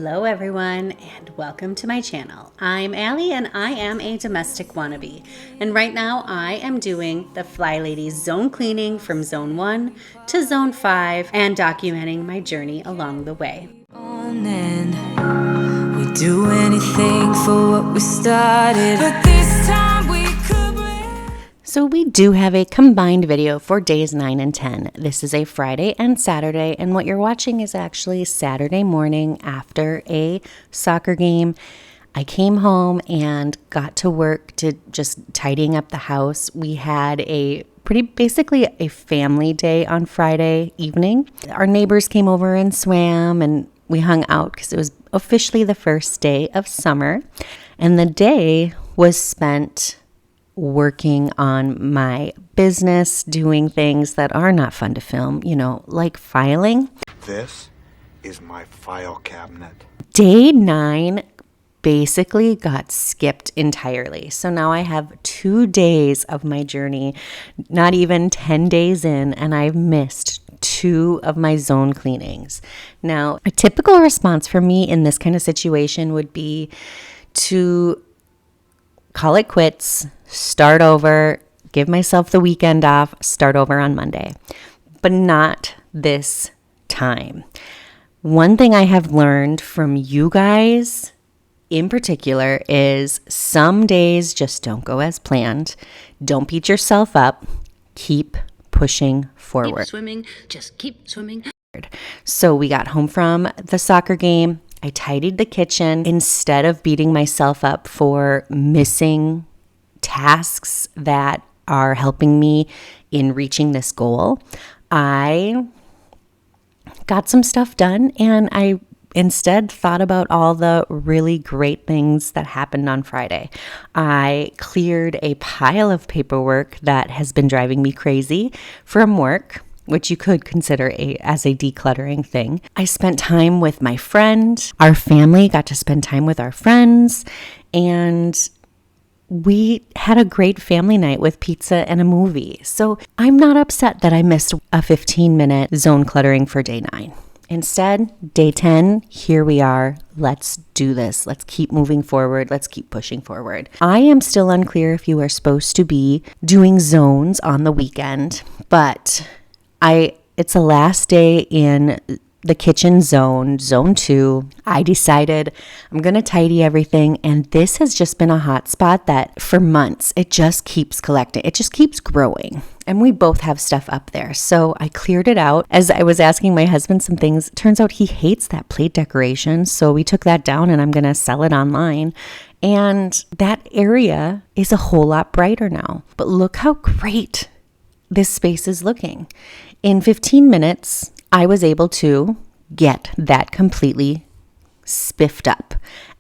Hello everyone and welcome to my channel. I'm Allie and I am a domestic wannabe. And right now I am doing the FlyLady zone cleaning from zone 1 to zone 5 and documenting my journey along the way. We do anything for what we started, but this time we could break. So we do have a combined video for days 9 and 10. This is a Friday and Saturday, and what you're watching is actually Saturday morning after a soccer game. I came home and got to work to just tidying up the house. We had basically a family day on Friday evening. Our neighbors came over and swam, and we hung out because it was officially the first day of summer. And the day was spent working on my business, doing things that are not fun to film, like filing. This is my file cabinet. Day 9 basically got skipped entirely. So now I have 2 days of my journey, not even 10 days in, and I've missed 2 of my zone cleanings. Now, a typical response for me in this kind of situation would be to call it quits, start over, give myself the weekend off, start over on Monday. But not this time. One thing I have learned from you guys in particular is some days just don't go as planned. Don't beat yourself up. Keep pushing forward. Keep swimming, just keep swimming. So we got home from the soccer game. I tidied the kitchen. Instead of beating myself up for missing tasks that are helping me in reaching this goal, I got some stuff done, and I instead thought about all the really great things that happened on Friday. I cleared a pile of paperwork that has been driving me crazy from work, which you could consider as a decluttering thing. I spent time with my friend. Our family got to spend time with our friends, and we had a great family night with pizza and a movie. So I'm not upset that I missed a 15-minute zone cluttering for day 9. Instead, day 10, here we are. Let's do this. Let's keep moving forward. Let's keep pushing forward. I am still unclear if you are supposed to be doing zones on the weekend, but it's the last day in the kitchen zone 2. I decided I'm going to tidy everything, and this has just been a hot spot that for months, it just keeps collecting. It just keeps growing, and we both have stuff up there. So I cleared it out. As I was asking my husband some things, turns out he hates that plate decoration, so we took that down, and I'm going to sell it online. And that area is a whole lot brighter now. But look how great this space is looking. In 15 minutes, I was able to get that completely spiffed up.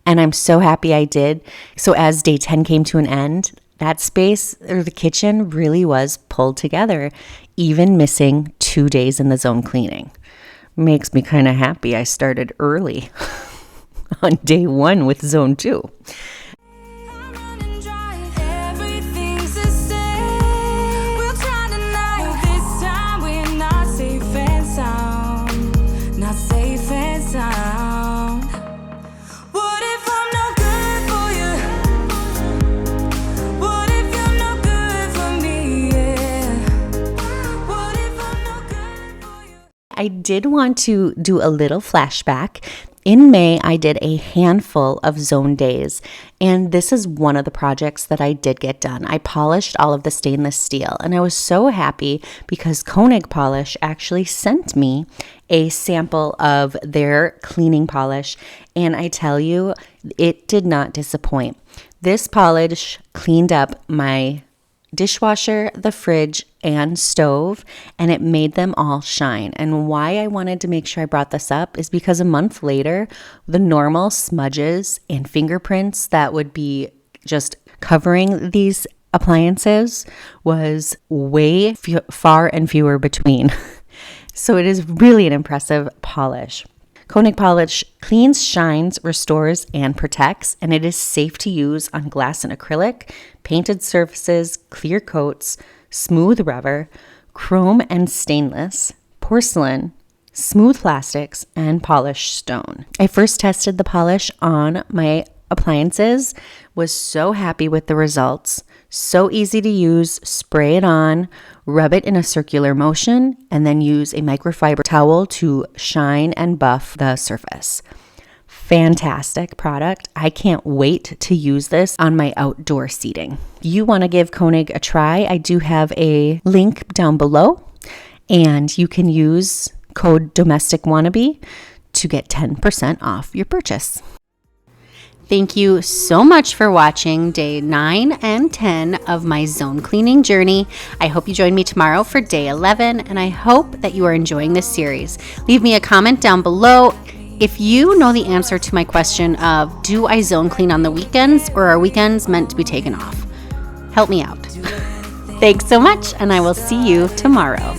And I'm so happy I did. So as day 10 came to an end, that space, or the kitchen, really was pulled together, even missing 2 days in the zone cleaning. Makes me kind of happy I started early on day 1 with zone 2. I did want to do a little flashback. In May, I did a handful of zone days, and this is one of the projects that I did get done. I polished all of the stainless steel, and I was so happy because Koenig Polish actually sent me a sample of their cleaning polish, and I tell you, it did not disappoint. This polish cleaned up my dishwasher, the fridge, and stove, and it made them all shine. And why I wanted to make sure I brought this up is because a month later, the normal smudges and fingerprints that would be just covering these appliances was way far and fewer between. So it is really an impressive polish. Koenig Polish cleans, shines, restores, and protects, and it is safe to use on glass and acrylic, painted surfaces, clear coats, smooth rubber, chrome and stainless, porcelain, smooth plastics, and polished stone. I first tested the polish on my appliances, was so happy with the results. So easy to use. Spray it on, rub it in a circular motion, and then use a microfiber towel to shine and buff the surface. Fantastic product. I can't wait to use this on my outdoor seating. You want to give Koenig a try? I do have a link down below, and you can use code DOMESTICWANNABE to get 10% off your purchase. Thank you so much for watching day 9 and 10 of my zone cleaning journey. I hope you join me tomorrow for day 11, and I hope that you are enjoying this series. Leave me a comment down below if you know the answer to my question of, do I zone clean on the weekends, or are weekends meant to be taken off? Help me out. Thanks so much, and I will see you tomorrow.